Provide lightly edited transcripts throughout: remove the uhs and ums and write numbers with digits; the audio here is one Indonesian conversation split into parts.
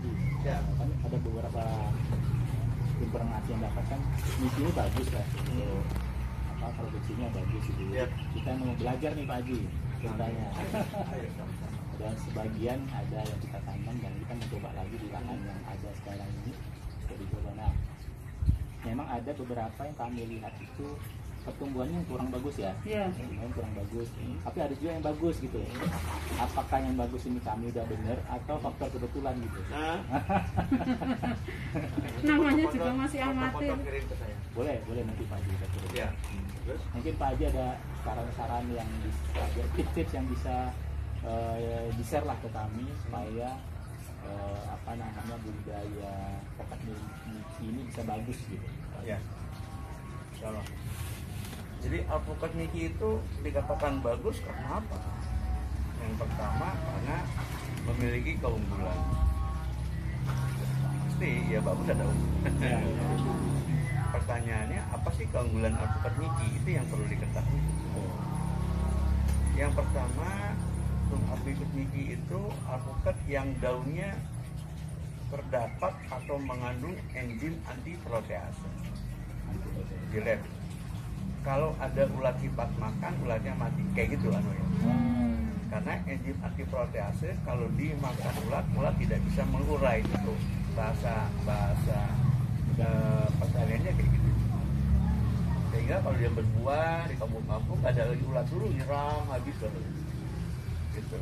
Haji. Ya. Kan ada beberapa informasi yang dapatkan misi ini bagus lah. Apa produksinya bagus gitu. Ya. Kita mau belajar nih Pak Haji ceritanya. Dan sebagian ada yang kita tanam dan kita mencoba lagi di lahan yang ada sekarang ini untuk dicoba. Nah, memang ada beberapa yang kami lihat itu pertumbuhannya kurang bagus ya. Iya. Pertumbuhan kurang bagus. Tapi ada juga yang bagus gitu. Apakah yang bagus ini kami udah benar atau faktor kebetulan gitu? Namanya juga masih amatir. Foto-foto kirim ke saya. Boleh nanti Pak Haji kita kirim. Ya. Terus? Mungkin Pak Haji ada saran-saran yang bisa, tips-tips yang bisa di-share lah ke kami supaya apa namanya budidaya alpukat Miki ini bisa bagus gitu. Ya. Insyaallah. Jadi alpukat Miki itu dikatakan bagus karena apa? Yang pertama karena memiliki keunggulan. Pasti ya bagus ada Ya. Pertanyaannya apa sih keunggulan alpukat Miki? Itu yang perlu diketahui. Yang pertama, alpukat Miki itu alpukat yang daunnya terdapat atau mengandung enzim antiprotease di lab. Kalau ada ulat hipat makan, ulatnya mati, kayak gitu anu ya. Karena enzim antiprotease kalau dimakan ulat tidak bisa mengurai itu. Bahasa pertaniannya kayak gitu. Sehingga kalau dia berbuah di kampung-kampung ada lagi ulat dulu nyerang habis gitu.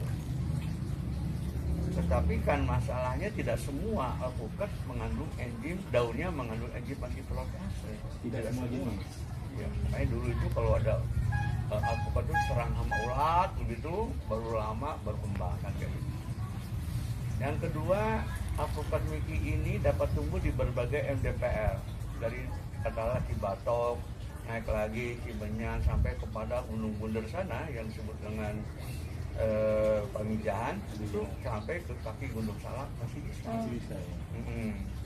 Tetapi kan masalahnya tidak semua alpukat mengandung enzim, daunnya mengandung enzim antiprotease. Tidak semua jenis. Ya, makanya dulu itu kalau ada alpukat itu serang sama ulat begitu, baru lama berkembang kan kayak gitu. Yang kedua, alpukat Miki ini dapat tumbuh di berbagai MDPL dari katakanlah Cibatok, naik lagi Cibenyan sampai kepada Gunung Bunder sana yang disebut dengan Pamijahan itu sampai ke kaki Gunung Salak masih bisa. Bisa ya.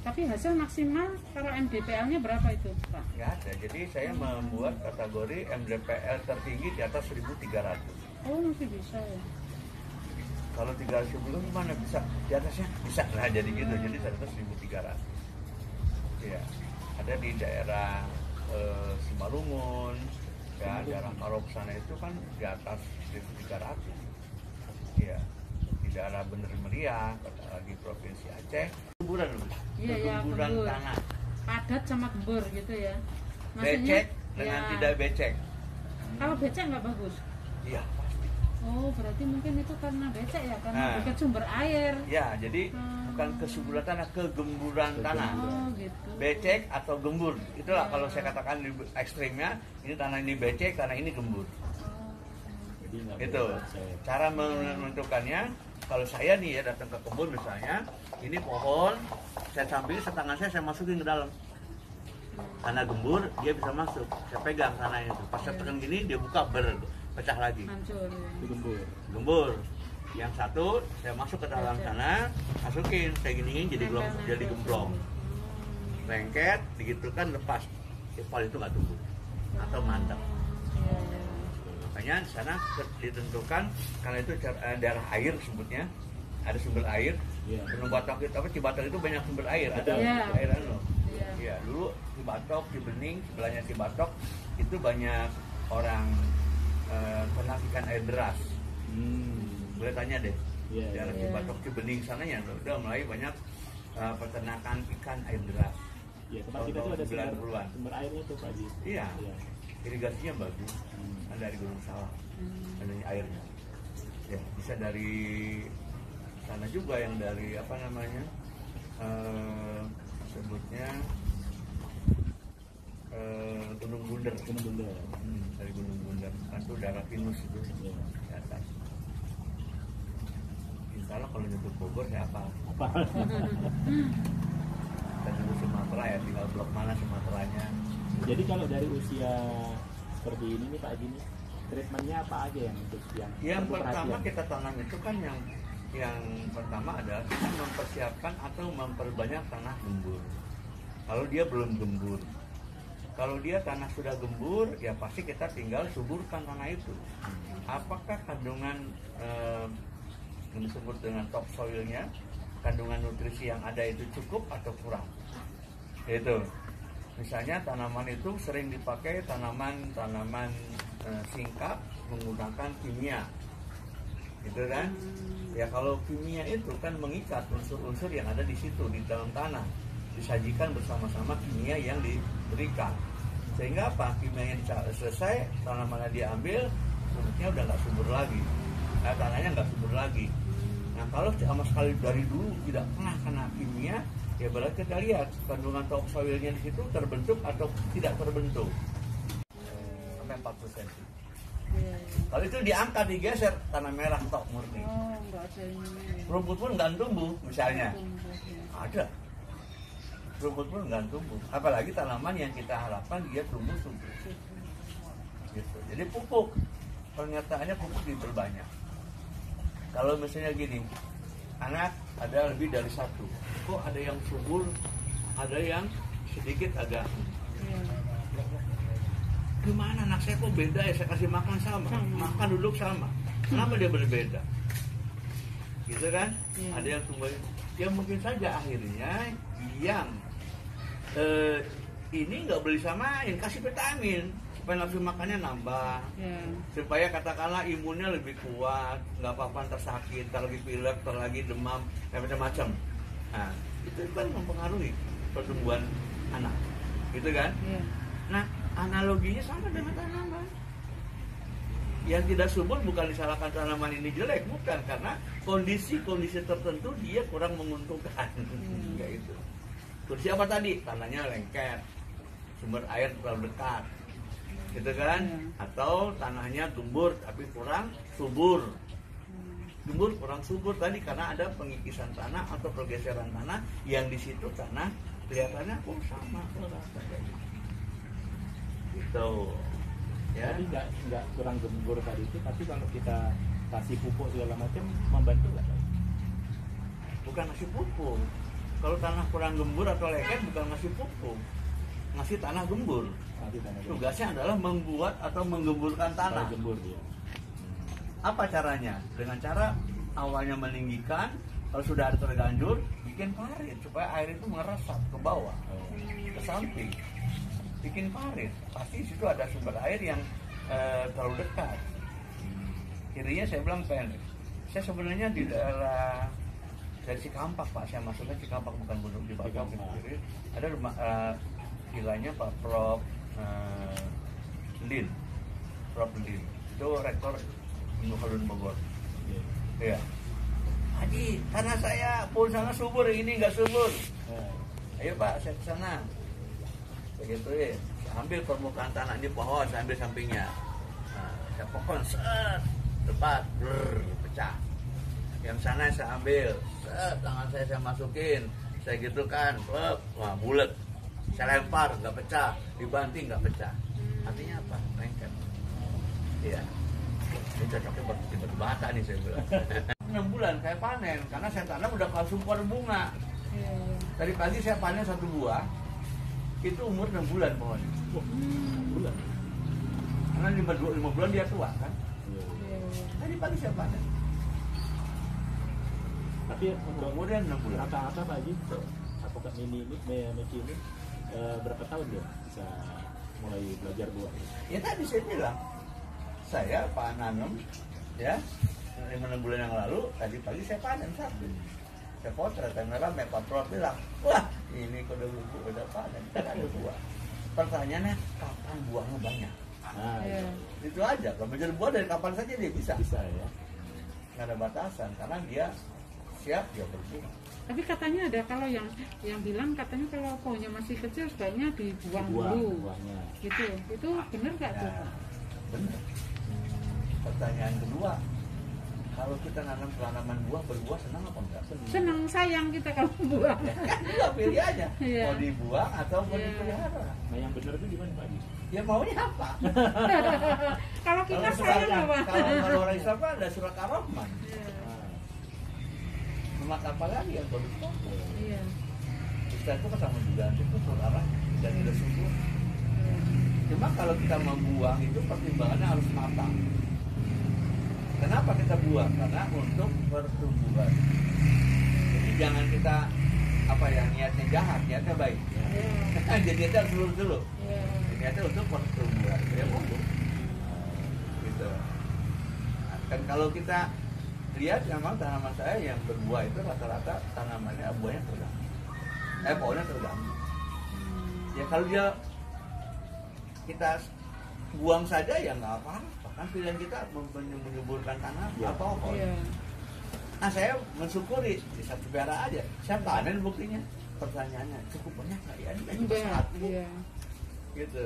Tapi hasil maksimal kalau MDPL-nya berapa itu, Pak? Nggak ada. Jadi saya membuat kategori MDPL tertinggi di atas 1.300. Oh, masih bisa ya. Kalau 300 belum gimana bisa? Di atasnya bisa lah jadi gitu. Jadi di atas 1.300. Iya. Ada di daerah Simalungun, ya daerah Marok sana itu kan di atas 1.300. Iya. Di daerah Bener Meriah, lagi provinsi Aceh. Gemburan loh. Iya, ya, Gemburan gembur. tanah. Padat sama gembur gitu ya. Becek dengan ya, tidak becek. Kalau becek nggak bagus. Iya pasti. Oh, berarti mungkin itu karena becek ya, karena Nah. dekat sumber air. Ya, jadi bukan kesuburan tanah, kegemburan tanah. Oh, gitu. Becek atau gembur, itulah kalau saya katakan di ekstrimnya. Ini tanah ini becek, tanah ini gembur. Jadi nggak Itu boleh saya. cara menentukannya. Kalau saya nih ya datang ke kebun misalnya, ini pohon, saya samping setangan saya masukin ke dalam. Tanah gembur, dia bisa masuk. Saya pegang tanahnya itu. Pas saya tekan gini, dia buka pecah lagi. Hancur. Ya. Itu gembur. Gembur. Yang satu saya masuk ke dalam sana, masukin, saya giniin jadi gemblong. Lengket, begitu kan lepas, ipal itu nggak tumbuh atau mandek. Makanya di sana ditentukan karena itu daerah air sebutnya, ada sumber air. Iya. Gunung Batok itu apa Cibatok itu banyak sumber air, ada Iya. air loh. Iya. Iya, dulu Cibatok, Cibening, sebelahnya Cibatok itu banyak orang peternak ikan air deras. Boleh tanya deh. Iya, Daerah iya. Cibatok, Cibening sananya udah mulai banyak peternakan ikan air deras. Iya, tempat kita tuh ada 90-an. sumber airnya tuh Pak Haji. Iya. Iya. Irigasinya bagus. Kan dari Gunung Salak. Adanya airnya. Ya, bisa dari sana juga yang dari apa namanya? Sebutnya Gunung Bunder. Gunung Bunder. Dari Gunung Bunder. Kan itu daerah pinus itu Iya. di atas. Insya Allah kalau nyebut Bogor saya apa? Apa? Dan dulu Sumatera ya, tinggal blok mana Sumateranya. Jadi kalau dari usia seperti ini nih Pak Haji nih, treatmentnya apa aja yang untuk Yang perlu pertama perhatian? kita tanam itu kan yang pertama adalah kita mempersiapkan atau memperbanyak tanah gembur. Kalau dia belum gembur, kalau dia tanah sudah gembur, ya pasti kita tinggal suburkan tanah itu. Apakah kandungan yang disebut dengan topsoilnya kandungan nutrisi yang ada itu cukup atau kurang. Itu misalnya tanaman itu sering dipakai tanaman singkap menggunakan kimia, gitu kan? Ya kalau kimia itu kan mengikat unsur-unsur yang ada di situ di dalam tanah, disajikan bersama-sama kimia yang diberikan, sehingga apa? Kimia yang selesai, tanamannya diambil, suburnya udah nggak subur lagi, tanahnya nggak subur lagi. Nah kalau sama sekali dari dulu tidak pernah kena kimia, ya berarti kita lihat kandungan topsoilnya di situ terbentuk atau tidak terbentuk sampai 40 cm. Kalau itu diangkat digeser, tanah merah tok murni. Oh, nggak ada ini. Rumput pun nggak tumbuh misalnya. Ya. Ada. Rumput pun nggak tumbuh. Apalagi tanaman yang kita harapkan dia tumbuh subur. Gitu. Jadi pupuk, pernyataannya pupuk diperbanyak. Kalau misalnya gini, anak ada lebih dari satu, kok ada yang subur, ada yang sedikit agak gimana anak saya kok beda ya, saya kasih makan sama, makan duduk sama, kenapa dia berbeda, gitu kan? Ada yang tumbuh, ya mungkin saja akhirnya yang ini nggak beli samain, kasih vitamin supaya nafsu makannya nambah, supaya katakanlah imunnya lebih kuat, nggak apa-apa tersakit, terlagi pilek, terlagi demam, macam-macam. Nah itu kan mempengaruhi pertumbuhan anak, gitu kan? Nah analoginya sama dengan tanaman. Yang tidak subur bukan disalahkan tanaman ini jelek, bukan, karena kondisi-kondisi tertentu dia kurang menguntungkan. Kayak itu. Kondisi apa tadi? Tanahnya lengket, sumber air terlalu dekat, gitu kan? Atau tanahnya gembur tapi kurang subur. Gembur kurang subur tadi karena ada pengikisan tanah atau pergeseran tanah yang di situ tanah kelihatannya sama gitu. Ya. Jadi nggak kurang gembur tadi itu, tapi kalau kita kasih pupuk segala macam membantu nggak? Bukan ngasih pupuk. Kalau tanah kurang gembur atau lengket bukan ngasih pupuk, ngasih tanah gembur. Tugasnya adalah membuat atau menggemburkan tanah. Gembur dia. Apa caranya? Dengan cara awalnya meninggikan, kalau sudah ada terganjur, bikin parit supaya air itu meresap ke bawah, ke samping. Bikin parit, pasti situ ada sumber air yang terlalu dekat. Kirinya saya bilang pendek. Saya sebenarnya di daerah dari Cikampak Pak, saya masuknya Cikampak bukan Gunung di Batam kiri. Ada rumah vilanya Pak Prof Lin, itu rektor Nukalun Bogor. Iya. Haji, tanah saya pun sana subur, ini nggak subur. Ayo Pak, saya ke sana. Begitu ya, saya ambil permukaan tanah di pohon, saya ambil sampingnya. Nah, saya pohon set, tepat, pecah. Yang sana saya ambil, set, tangan saya masukin, saya gitukan, wah bulat. Saya lempar, nggak pecah, dibanting nggak pecah. Artinya apa? Lengket. Iya. Ini cocoknya batu bata nih saya bilang. 6 bulan saya panen, karena saya tanam udah konsumper bunga. Tadi pagi saya panen 1 buah. Itu umur 6 bulan pohon. 6 bulan. Karena 5 bulan dia tua kan. Tadi pagi saya panen. Tapi untuk kemudian 6 bulan. rata-rata Pak Haji, apakah ini berapa tahun dia bisa mulai belajar buah? Ya tadi saya bilang, saya nanam ya 5-6 bulan yang lalu, tadi pagi saya panen satu. Saya potret kamera, Pak Prof bilang, wah ini kode lugu udah panen, kan ada buah. Pertanyaannya, kapan buahnya banyak? Nah, itu aja. Kalau belajar buah dari kapan saja dia bisa. bisa ya. Nggak ada batasan, karena dia siap dia berbuah. Tapi katanya ada kalau yang bilang katanya kalau pohonnya masih kecil sebaiknya dibuang Buah, dulu. buahnya. Gitu. Itu benar nggak tuh? Nah, benar. Pertanyaan kedua, kalau kita nanam tanaman buah, berbuah senang apa enggak? Senang, sayang kita kalau buah. Kan juga pilih aja, Iya. mau dibuang atau mau Iya. dipelihara. Nah yang benar itu gimana Pak Haji? Ya maunya apa? Kalau kita sayang apa? Kalau orang Islam kan ada surat Ar-Rahman. Nah, Umat apa lagi yang baru itu? Iya. Islam itu kan sama juga, itu arah dan tidak subur. Cuma kalau kita membuang itu pertimbangannya harus matang. Kenapa kita buang? Karena untuk pertumbuhan. Jadi jangan kita apa ya, niatnya jahat, niatnya baik. Jadi niatnya harus lurus dulu. Niatnya untuk pertumbuhan. Ya monggo. Gitu. Kan kalau kita lihat memang tanaman saya yang berbuah itu rata-rata tanamannya buahnya terganggu. Pohonnya terganggu. Ya kalau dia kita buang saja ya nggak apa-apa. Kan pilihan kita menyuburkan tanah Ya. apa pohon. Nah saya mensyukuri di satu biara aja. Saya panen buktinya. Pertanyaannya cukup banyak nggak ya? Ini cuma satu. Gitu.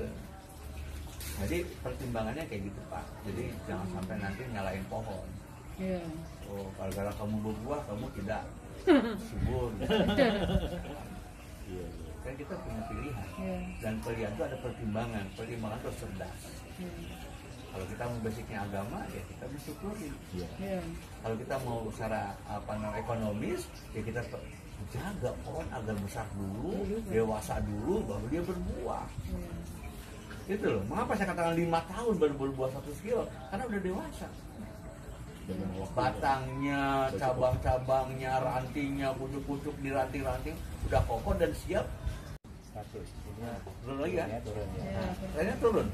Jadi pertimbangannya kayak gitu Pak. Jadi jangan sampai nanti nyalain pohon. Oh, kalau kamu berbuah kamu tidak subur. Kan kita punya pilihan. Dan pilihan itu ada pertimbangan. Pertimbangan itu cerdas. Kalau kita mau basicnya agama, ya kita bersyukuri. Kalau kita mau secara ekonomis, ya kita jaga pohon agar besar dulu, dewasa dulu, baru dia berbuah. Itu loh. Mengapa saya katakan 5 tahun baru berbuah 1 kilo? Karena udah dewasa. Batangnya, cabang-cabangnya, rantingnya, pucuk-pucuk di ranting-ranting udah kokoh dan siap. 100. Ini Turun lagi kan? ya turun ya. Kayaknya turun.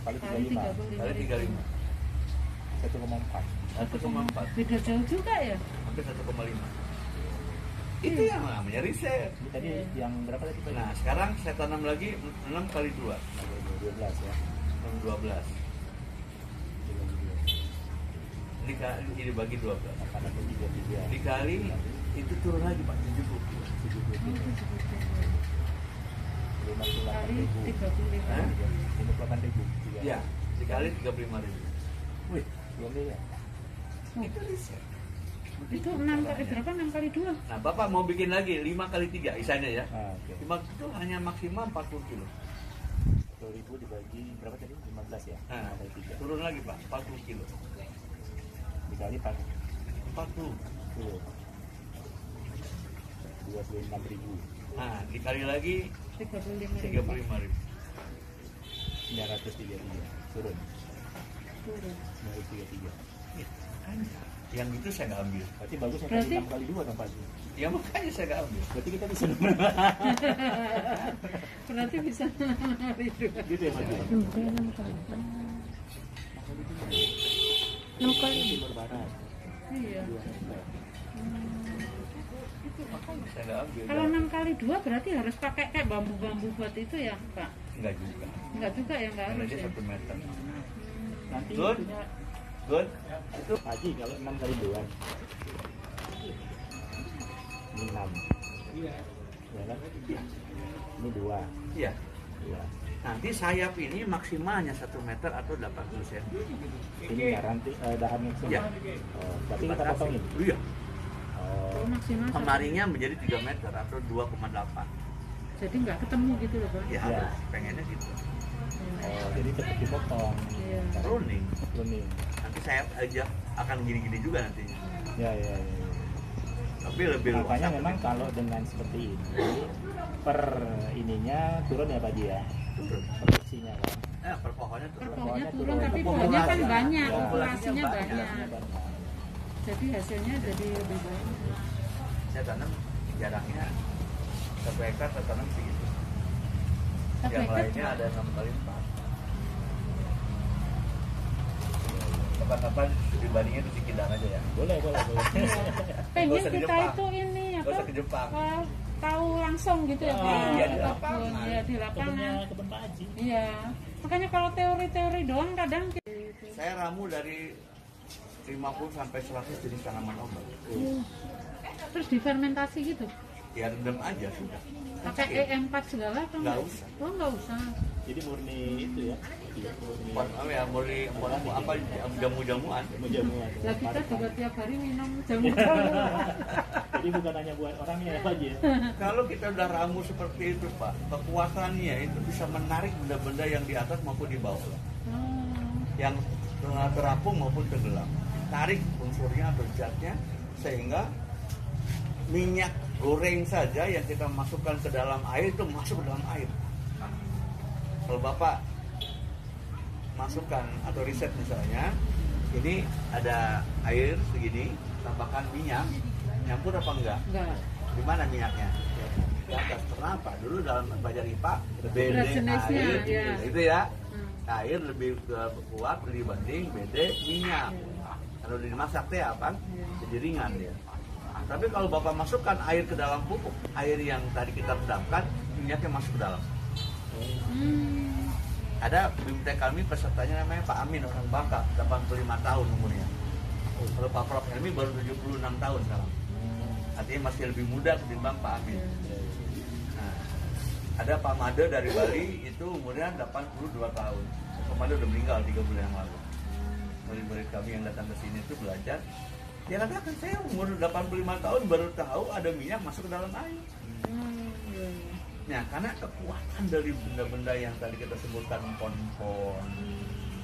Kali 35. Kali 35. 1,4. 1,4. Beda jauh juga ya? Hampir 1,5. Itu yang namanya riset. Ini tadi yang berapa tadi Pak? Nah sekarang saya tanam lagi 6 kali 2. 12 ya. 12. Ini bagi 12. Karena itu 33. Dikali itu turun lagi Pak 70. 58.000. Kali 35. Hah? 58.000. Iya, dikali 35.000. Wih, belum ya. Itu riset. Itu 6 kali berapa? 6 kali 2? Nah Bapak mau bikin lagi 5 kali 3 isanya ya. Oke. 5 itu hanya maksimal 40 kilo. 10.000 dibagi berapa tadi? 15 ya. Nah, Kali 3. turun lagi Pak 40 kilo. Dikali 40. 40. 26.000. Nah, dikali lagi 35.000. 35.000. 933. Turun. 933. Yang itu saya nggak ambil. Berarti bagus yang Berarti- tadi 6 kali 2 dong Pak. Ya makanya saya nggak ambil. Berarti kita bisa Berarti bisa hari 2. gitu ya Pak. 6 kali. Timur barat. Iya. 2 meter. Saya nggak ambil. Kalau 6 kali 2 berarti harus pakai kayak bambu-bambu buat itu ya, Pak? Enggak juga. Enggak juga ya, enggak Karena harus dia ya. 1 meter. Nanti Good. punya Good. itu Haji kalau 6 kali 2. Ini 6. Ya kan? Ini 2. Iya. 2. Nanti sayap ini maksimalnya 1 meter atau 80 cm. Ini garanti dahannya semua. Iya. Oh, berarti kita potongin. Iya. Oh, Oh, maksimal satu. Kemarinya menjadi 3 meter atau 2,8. Jadi enggak ketemu gitu loh, Pak. Ya, Iya. harus pengennya gitu. oh, jadi tetap dipotong. Iya. Pruning. Pruning. Nanti sayap aja akan gini-gini juga nantinya. Ya, ya, ya. Tapi lebih luas. Makanya memang kalau dengan seperti ini per ininya turun ya Pak Ji ya. turun. Produksinya kan. Per pohonnya turun. Per pohonnya turun, turun, tapi populasi. pohonnya kan Ya, banyak, populasinya populasinya banyak. banyak. Hasilnya banyak. Jadi hasilnya jadi lebih baik. Saya tanam jaraknya 1 hektar saya tanam segitu. Satu Yang hektar lainnya ada 6 kali 4. Kapan-kapan dibandingin di Cikidang aja ya. Boleh, boleh, boleh. Pengen Nggak usah di kita Jepang. itu ini Gak apa? usah ke Jepang. Tahu langsung gitu ya, Ah, Pak. iya, di Kebun, lapangan. ya, di lapangan. Kebunnya kebun Pak Haji. Iya. Makanya kalau teori-teori doang kadang Saya ramu dari 50 sampai 100 jenis tanaman obat. terus difermentasi gitu. Ya rendam aja sudah. Pakai EM4 segala apa Nggak usah. Oh, nggak usah. Jadi murni itu ya. Iya, murni. Ya mulai apa jamu-jamuan. Jamu-jamuan. Lah kita juga tiap hari minum jamu-jamu. Jadi bukan hanya buat orangnya ya Pak Haji. Ya? Kalau kita udah ramu seperti itu Pak, kekuatannya itu bisa menarik benda-benda yang di atas maupun di bawah, yang terapung maupun tenggelam. Tarik unsurnya atau zatnya sehingga minyak goreng saja yang kita masukkan ke dalam air itu masuk ke dalam air. Kalau Bapak masukkan atau riset misalnya, ini ada air segini, tambahkan minyak, nyampur apa enggak? Enggak. Di mana minyaknya? Di atas. Kenapa? Dulu dalam belajar IPA, BD jenisnya, air, ya. itu ya. Hmm. Air lebih kuat dibanding BD minyak. Kalau dimasak teh apa? Jadi ringan dia. Tapi kalau Bapak masukkan air ke dalam pupuk, air yang tadi kita rendamkan, minyaknya masuk ke dalam. Hmm. Ada BIMTEK kami pesertanya namanya Pak Amin, orang Bangka, 85 tahun umurnya. Kalau Pak Prof Helmi baru 76 tahun sekarang. Artinya masih lebih muda ketimbang Pak Amin. Nah, ada Pak Made dari Bali, itu umurnya 82 tahun. Pak Made udah meninggal 3 bulan yang lalu. Murid-murid kami yang datang ke sini itu belajar. Dia katakan, saya umur 85 tahun baru tahu ada minyak masuk ke dalam air. Nah, karena kekuatan dari benda-benda yang tadi kita sebutkan, pon-pon,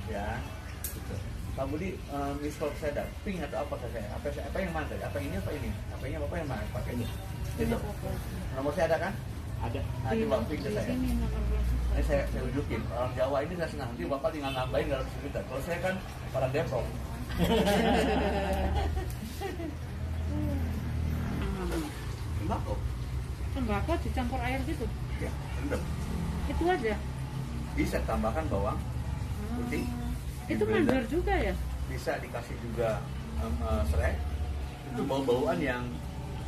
ya, gitu. Pak Budi, miskol saya ada pink atau apa saya? Apa yang mana tadi? Apa ini apa ini? Apa ini apa yang mana? Pakai ini. Gitu. Nomor saya ada kan? Ada. Nah, coba pink ke saya. Ini saya tunjukin. Orang Jawa ini nggak senang. Nanti Bapak tinggal nambahin dalam sekitar. Kalau saya kan orang Depok. Tembakau. Tembakau dicampur air gitu. Ya, rendam. Itu aja. Bisa tambahkan bawang putih. Itu mandor juga ya? Bisa dikasih juga serai. Itu bau-bauan yang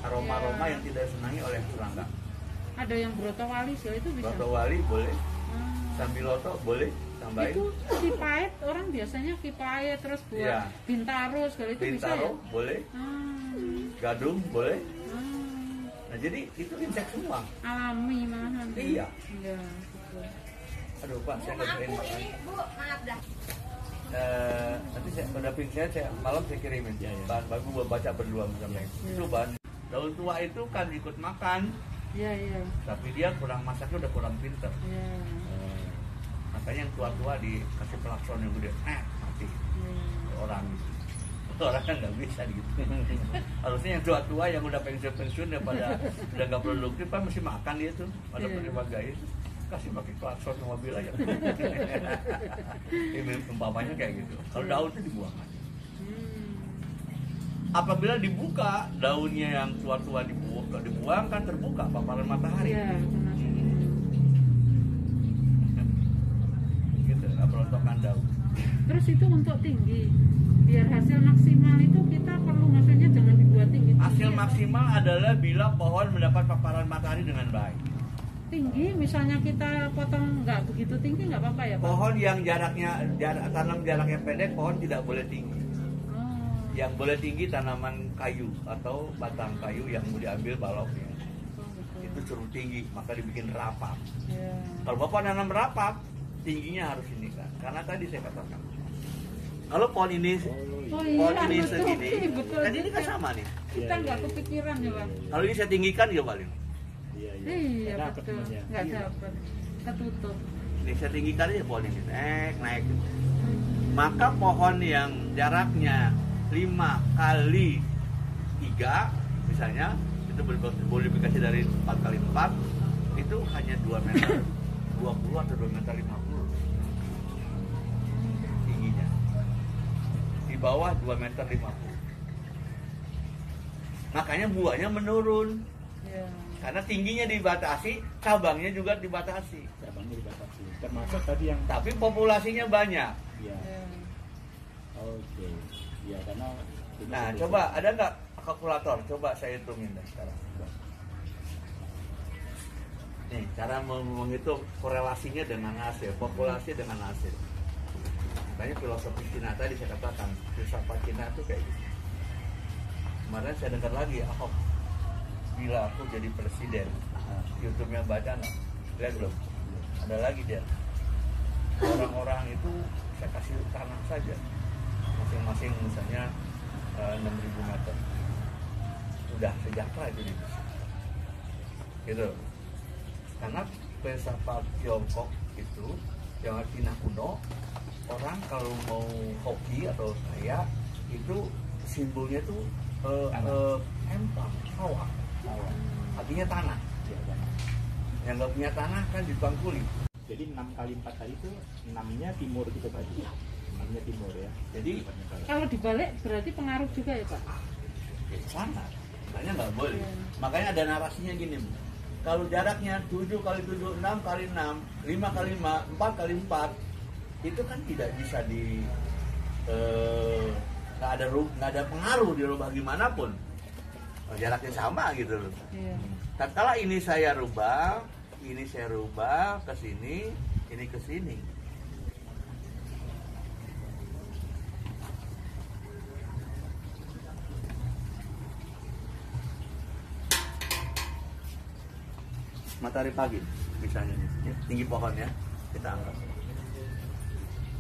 aroma-aroma yang tidak disenangi oleh serangga. Ada yang broto wali sih itu bisa. Broto wali boleh, sambiloto boleh tambahin. Itu kipait, orang biasanya kipait terus buat Iya. bintaro segala itu bisa ya? Bintaro boleh, gadung boleh. Nah jadi itu insek semua. Alami malahan. Iya. Iya, gitu. Aduh Pak, saya nggak kirain Pak. Bu, maaf dah. Nanti saya pada ping saya malam saya kirimin. Ya, ya. Bahan bagus buat baca berdua misalnya. Itu bahan daun tua itu kan ikut makan, Iya, iya. tapi dia kurang masaknya udah kurang pinter. Iya. Makanya yang tua-tua dikasih pelakson yang gede, mati orang. Orang kan nggak bisa gitu. Harusnya yang tua-tua yang udah pensiun daripada udah nggak produktif kan mesti makan dia tuh pada berbagai itu. Kasih pakai klakson ke mobil aja. Ini umpamanya kayak gitu. Kalau daun itu dibuang aja. Apabila dibuka daunnya yang tua-tua dibuang kan terbuka paparan matahari. Iya, Gitu, perontokan daun. terus itu untuk tinggi. Biar hasil maksimal itu kita perlu maksudnya jangan dibuat tinggi. Hasil maksimal adalah bila pohon mendapat paparan matahari dengan baik. Tinggi, misalnya kita potong nggak begitu tinggi nggak apa-apa ya Pak? Pohon yang tanam jaraknya pendek, pohon tidak boleh tinggi. Yang boleh tinggi tanaman kayu atau batang kayu yang mau diambil baloknya. Itu suruh tinggi, maka dibikin rapat. Ya. Kalau Bapak nanam rapat, tingginya harus ini kan. Karena tadi saya katakan. Kalau pohon ini pohon ini betul. segini, Betul. kan ini kan sama nih. Kita nggak kepikiran ya Pak? Kalau ini saya tinggikan ya paling. Iya, Nggak dapet betul. temennya. Nggak Iya. dapat. Ketutup. Ini saya tinggikan aja pohon ini, naik. Maka pohon yang jaraknya 5 kali 3 misalnya, itu boleh dikasih dari 4 kali 4, itu hanya 2 meter 20 atau 2 meter 50 tingginya. Di bawah 2 meter 50. Makanya buahnya menurun. Ya. Karena tingginya dibatasi, cabangnya juga dibatasi. Cabangnya dibatasi. Termasuk tadi yang Tapi populasinya banyak. ya. Ya. Oke. Ya karena ini Nah, betul. coba ada nggak kalkulator? Coba saya hitungin deh sekarang. Nih, cara menghitung korelasinya dengan hasil, populasi dengan hasil. Makanya filosofi Cina tadi saya katakan, filsafat Cina itu kayak gitu. Kemarin saya dengar lagi, Ahok, bila aku jadi presiden, YouTube-nya baca nggak? Lihat belum? Ada lagi dia. Orang-orang itu saya kasih tanah saja, masing-masing misalnya 6.000 meter. Udah sejahtera itu nih. Gitu. Karena filsafat Tiongkok itu yang Cina kuno, orang kalau mau hoki atau kaya itu simbolnya tuh empang, sawah. Artinya tanah. Ya, tanah. Yang nggak punya tanah kan ditangkuli. Jadi 6 kali 4 kali itu 6-nya timur gitu Pak. 6-nya timur ya. Jadi Kalau dibalik berarti pengaruh juga ya Pak? sangat. Makanya nggak boleh. Iya. Makanya ada narasinya gini, Bu. Kalau jaraknya 7 kali 7, 6 kali 6, 5 kali 5, 4 kali 4, itu kan tidak bisa nggak ada pengaruh dirubah gimana pun. Jaraknya sama gitu loh. Iya. Tatkala ini saya rubah ke sini, ini ke sini. Matahari pagi misalnya nih, ya, tinggi pohon ya, kita anggap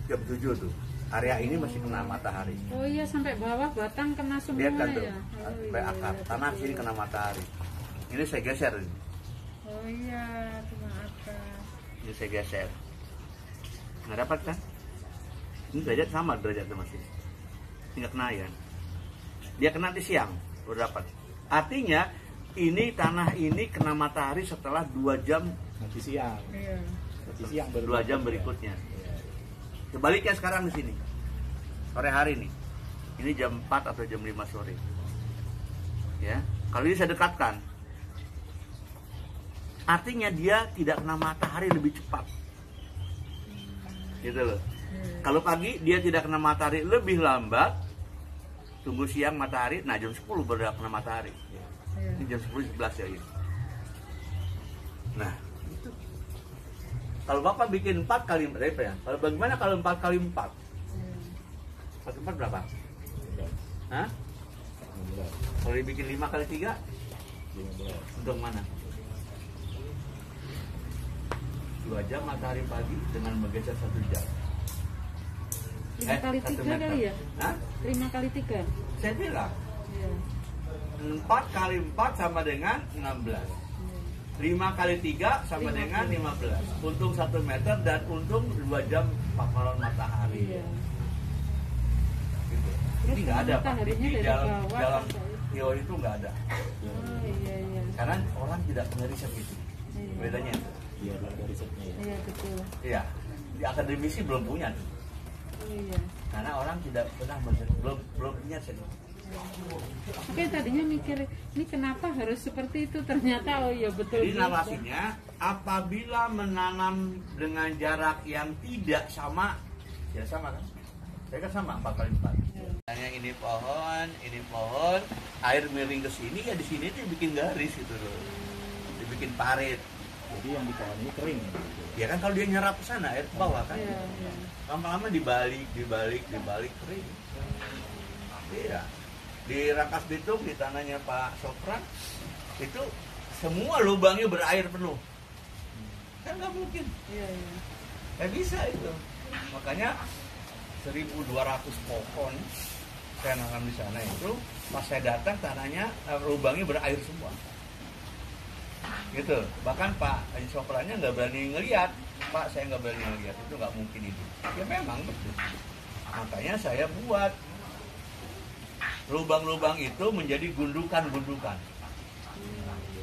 jam 7 tuh, area ini masih kena matahari. Oh iya, sampai bawah batang kena semua Lihat kan tuh, ya. sampai akar tanah sini kena matahari. Ini saya geser ini. Oh iya, cuma atas. Ini saya geser. Nggak dapat kan? Ini derajat sama derajat sama sini. Ini nggak kena ya. Dia kena di siang, baru dapat. Artinya ini tanah ini kena matahari setelah 2 jam Nanti siang. Iya. Nanti siang 2 jam berikutnya. Iya. Sebaliknya sekarang di sini. Sore hari nih. Ini jam 4 atau jam 5 sore. Ya. Kalau ini saya dekatkan. Artinya dia tidak kena matahari lebih cepat. Gitu loh. Kalau pagi dia tidak kena matahari lebih lambat. Tunggu siang matahari, nah jam 10 baru kena matahari. Iya. Ini jam 10-11 ya ini. Nah, itu. Kalau Bapak bikin 4 kali berapa ya? Kalau bagaimana kalau 4 kali 4? 4 kali 4 berapa? Hah? 16. Kalau dibikin 5 kali 3? 15. Untuk mana? 2 jam matahari pagi dengan bergeser 1 jam. 5 kali 1 3 meter. kali ya? Hah? 5 kali 3. Saya bilang Iya. 4 kali 4 sama dengan 16. 5 kali 3 sama 15. dengan 15. Untung 1 meter dan untung 2 jam paparan matahari. Iya. Gitu. Terus Ini nggak ada Pak. mataharinya Di dari dalam bawah sampai- teori itu nggak ada. Oh iya iya. Karena orang tidak punya riset itu. Iya. Bedanya itu. Iya, ada risetnya ya. Iya betul. Iya. Di akademisi belum punya. Oh iya. Karena orang tidak pernah belum punya riset. Oke, tadinya mikir ini kenapa harus seperti itu, ternyata oh iya betul. Jadi juga. narasinya apabila menanam dengan jarak yang tidak sama, ya sama kan? Saya kan sama 4 kali 4. Ya. Hanya ini pohon, air miring ke sini ya di sini tuh bikin garis gitu loh, dibikin parit. Jadi yang di pohon ini kering. Gitu. Ya kan kalau dia nyerap ke sana air ke bawah kan, Iya, iya. lama-lama dibalik kering. Iya. Di Rangkas Bitung di tanahnya Pak Sopran itu semua lubangnya berair penuh. Kan nggak mungkin. Iya, iya. Nggak bisa itu. Makanya 1.200 pohon saya nanam di sana itu pas saya datang tanahnya lubangnya berair semua. Gitu. Bahkan Pak Soprannya nggak berani ngelihat. Pak, saya nggak berani ngelihat, itu nggak mungkin itu. Ya memang betul. Makanya saya buat lubang-lubang itu menjadi gundukan-gundukan.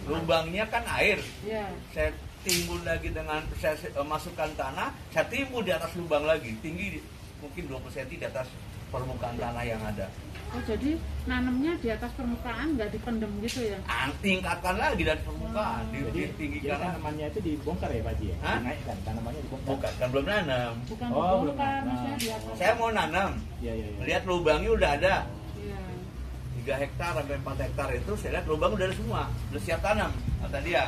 Lubangnya kan air. Iya. Saya timbun lagi dengan saya masukkan tanah, saya timbun di atas lubang lagi, tinggi mungkin 20 cm di atas permukaan tanah yang ada. Oh jadi nanamnya di atas permukaan, nggak dipendem gitu ya? Tingkatkan lagi dari permukaan, Jadi ditinggikan. tanamannya itu dibongkar ya Pak Ji ya? Hah? Dinaikkan, tanamannya dibongkar. Bukan, kan belum nanam. Bukan Oh, belum dibongkar, nanam. maksudnya di atas. Saya mau nanam, Iya, iya, iya. lihat lubangnya udah ada. Iya. 3 hektar sampai 4 hektar itu saya lihat lubang udah ada semua, udah siap tanam, kata dia.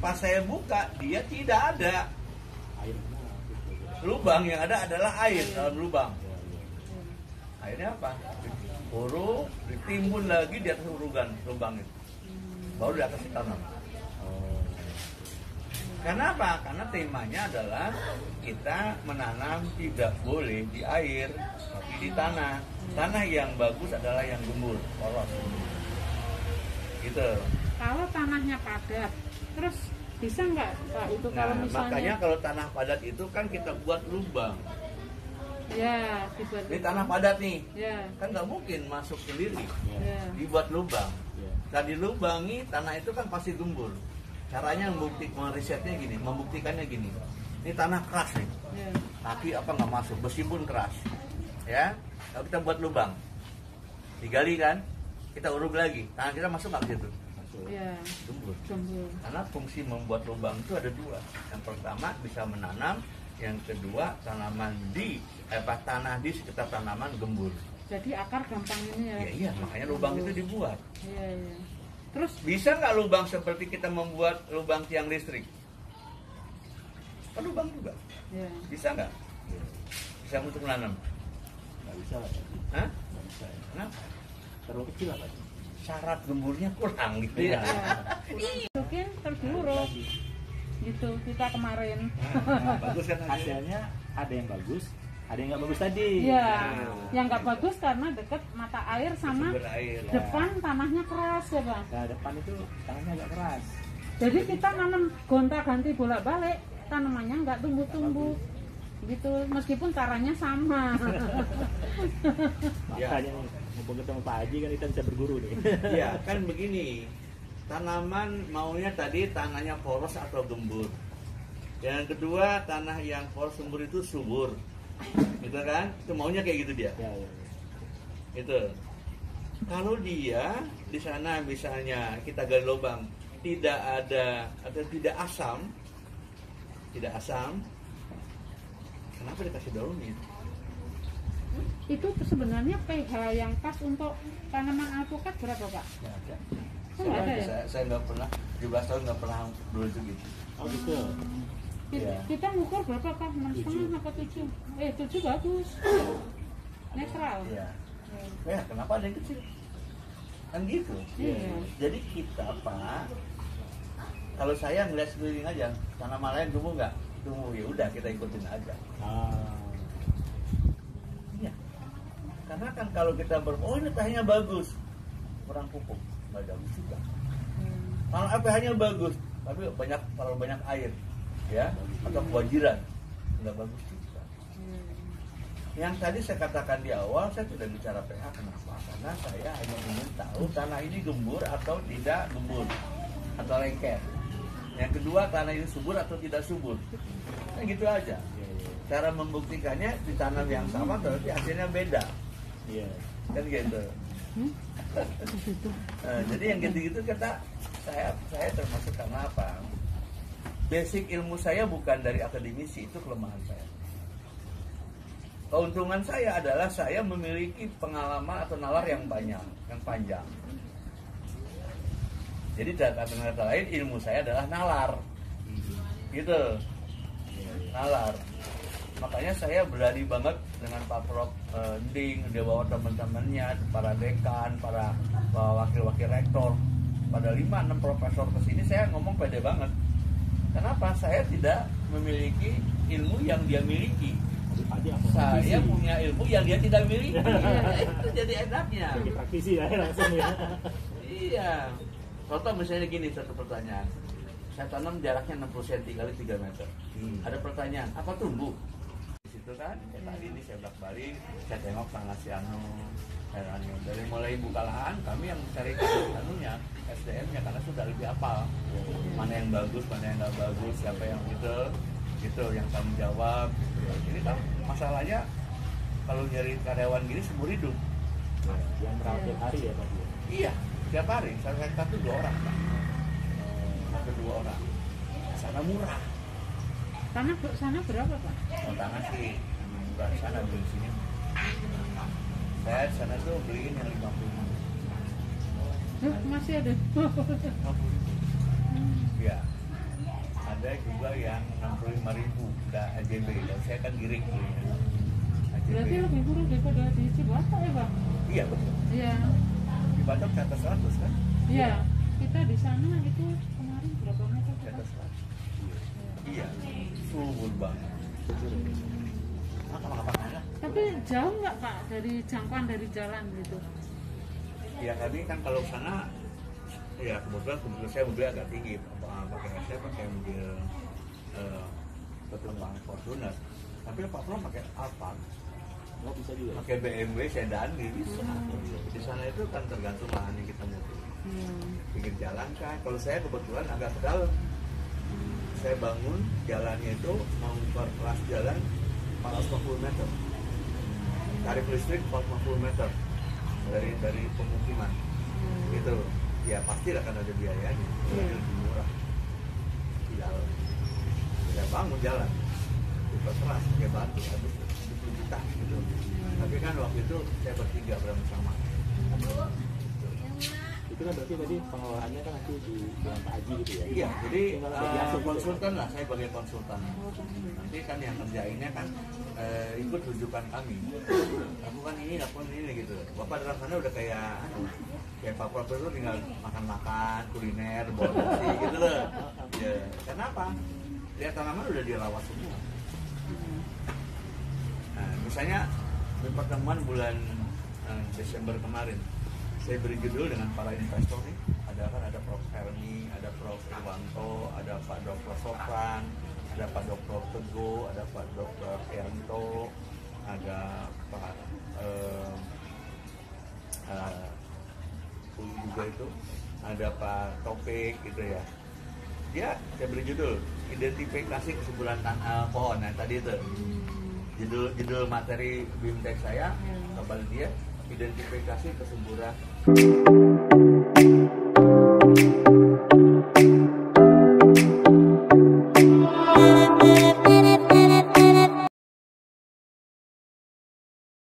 Pas saya buka, dia tidak ada Air mana? Gitu. lubang, yang ada adalah air dalam lubang. Iya, iya. Akhirnya apa? Uruk, ditimbun lagi di atas urugan lubang itu, baru di atas ditanam. Oh. Karena apa? Karena temanya adalah kita menanam tidak boleh di air, tapi di tanah. Tanah yang bagus adalah yang gembur, polos. Gitu. Kalau tanahnya padat, terus bisa nggak Pak itu kalau Nah, misalnya? makanya kalau tanah padat itu kan kita buat lubang. Ya, dibuat. Ini tanah padat nih, Ya, kan nggak mungkin masuk sendiri. Iya. ya. Dibuat lubang. Iya. Nah, dilubangi tanah itu kan pasti gembur. Caranya risetnya gini, membuktikannya gini. Ini tanah keras nih, Ya. kaki apa nggak masuk, besi pun keras. Ya, lalu kita buat lubang, digali kan, kita uruk lagi, tanah kita masuk nggak ke situ? Masuk. Iya, Gembur. gembur. Karena fungsi membuat lubang itu ada dua. Yang pertama bisa menanam, yang kedua tanah di sekitar tanaman gembur. Jadi akar gampang ini ya. Iya, makanya lubang itu dibuat. Iya, iya. Terus Bisa nggak lubang seperti kita membuat lubang tiang listrik? Kan lubang juga. ya. Bisa nggak? Iya. Bisa untuk menanam. Nggak bisa lah Pak. Hah? Nggak bisa ya. Kenapa? Terlalu kecil lah Pak. Syarat gemburnya kurang gitu Iya. ya. Masukin terus diuruk. Gitu kita kemarin. Nah, bagus kan Hasilnya ada yang bagus, ada yang nggak bagus tadi. Iya, Nah. yang nggak bagus karena deket mata air sama Sumber air. depan tanahnya keras ya Bang. Nah, depan itu tanahnya agak keras. Jadi kita nanam gonta-ganti bolak-balik, tanamannya nggak tumbuh-tumbuh. Gitu, meskipun caranya sama. Ya. Makanya nih, mumpung ketemu Pak Haji kan kita bisa berguru nih. Iya, kan begini. Tanaman maunya tadi tanahnya poros atau gembur. Yang kedua, tanah yang poros gembur itu subur. Gitu kan? Itu maunya kayak gitu dia. Ya, ya, ya. Itu. Kalau dia di sana misalnya kita gali lubang tidak ada atau tidak asam, kenapa dikasih dolomit? Itu sebenarnya pH yang pas untuk tanaman alpukat berapa Pak? Nggak ada. Oh, nggak ada ya? Saya nggak pernah 17 tahun nggak pernah dulu itu gitu. Oh gitu. Iya. Kita ngukur berapa Pak? 6,5 apa 7? 7 bagus. Netral. Iya. Ya, kenapa ada yang kecil? Kan gitu. Iya. Jadi kita Pak, kalau saya ngeliat sekeliling aja, tanaman lain tumbuh nggak? Tumbuh, ya udah kita ikutin aja. Ah. Iya. Karena kan kalau kita oh ini pH-nya bagus, kurang pupuk, nggak bagus juga. Kalau pH-nya bagus, tapi terlalu banyak air, ya, atau kebanjiran, nggak bagus juga. Yang tadi saya katakan di awal, saya tidak bicara pH, kenapa? Karena saya hanya ingin tahu tanah ini gembur atau tidak gembur, atau lengket. Yang kedua, tanah ini subur atau tidak subur. Nah, gitu aja. Cara membuktikannya di tanah yang sama, berarti hasilnya beda. Iya. Kan gitu. Jadi yang gitu-gitu saya termasuk karena apa? Basic ilmu saya bukan dari akademisi, itu kelemahan saya. Keuntungan saya adalah saya memiliki pengalaman atau nalar yang banyak, yang panjang. Jadi dengan kata lain ilmu saya adalah nalar, gitu, nalar. Makanya saya berani banget dengan Pak Prof. Ding, dia bawa teman-temannya, para dekan, para wakil-wakil rektor, pada 5-6 profesor kesini saya ngomong pede banget. Kenapa? Saya tidak memiliki ilmu yang dia miliki. Saya punya ilmu yang dia tidak miliki. Itu jadi enaknya. Jadi praktisi ya langsung ya. Iya. Contoh misalnya gini, satu pertanyaan. Saya tanam jaraknya 60 cm kali 3 meter. Ada pertanyaan, apa tumbuh? Di situ kan, tadi ini saya bolak-balik, saya tengok tanah si Anu. Dari mulai buka lahan, kami yang mencari anunya, SDM-nya, karena sudah lebih hafal. Mana yang bagus, mana yang nggak bagus, siapa yang gitu, yang tanggung jawab. Ini kan masalahnya, kalau nyari karyawan gini seumur hidup. Yang merawat tiap hari ya Pak? Iya, tiap hari. Saya satu 2 orang, Pak. Satu 2 orang. Sana murah. Tanah sana berapa Pak? Mau tanah sih murah, sana beli sini. Saya di sana tuh beliin yang 50. Masih ada. 50. Iya. Ada juga yang 65.000, udah AJB. Dan saya kan giring belinya. AJB. Berarti lebih murah daripada di Cibatak ya Pak? Iya betul. Iya. Di Batok ke atas 100 kan? Iya. Kita di sana itu kemarin berapa meter Di Pak? atas 100. Iya. Subur banget. Apa-apa. Tapi jauh nggak Pak dari jangkauan dari jalan gitu? Ya kami kan kalau sana, ya kebetulan saya mobil agak tinggi, saya pakai mobil penumpang Fortuner. Tapi Pak Prof pakai Alphard, Oh bisa juga. pakai BMW sedan bisa. Di sana itu kan tergantung lahan yang kita mau pinggir jalan kan. Kalau saya kebetulan agak ke dalam. Saya bangun jalannya itu mau kelas jalan 450 meter. Tarif listrik 450 meter dari pemukiman. gitu. Ya pasti akan ada biayanya, lebih murah. Ya bangun jalan, buka keras, ya bantu, habis 10 juta gitu. Tapi kan waktu itu saya bertiga bersama. Itu kan berarti tadi pengelolaannya kan nanti di dengan Pak Haji gitu ya? Iya, jadi Tinggal biasa gitu. konsultan lah, saya sebagai konsultan. Nanti kan yang kerjainnya kan ikut rujukan kami. Lakukan ini gitu. Bapak dalam sana udah kayak Pak Profesor tinggal makan-makan, kuliner, bawa nasi gitu loh. Ya, kenapa? Lihat tanaman udah dirawat semua. Nah, misalnya di pertemuan bulan Desember kemarin, saya beri judul dengan para investor nih, ada Prof. Hermi, ada Prof. Irwanto, ada Pak Dr. Sofran, ada Pak Dr. Teguh, ada Pak Dr. Yanto, ada Pak juga itu, ada Pak Topik gitu ya. Dia saya beri judul identifikasi kesuburan pohon. Nah tadi itu judul materi BIMTEK saya kepada dia, identifikasi kesuburan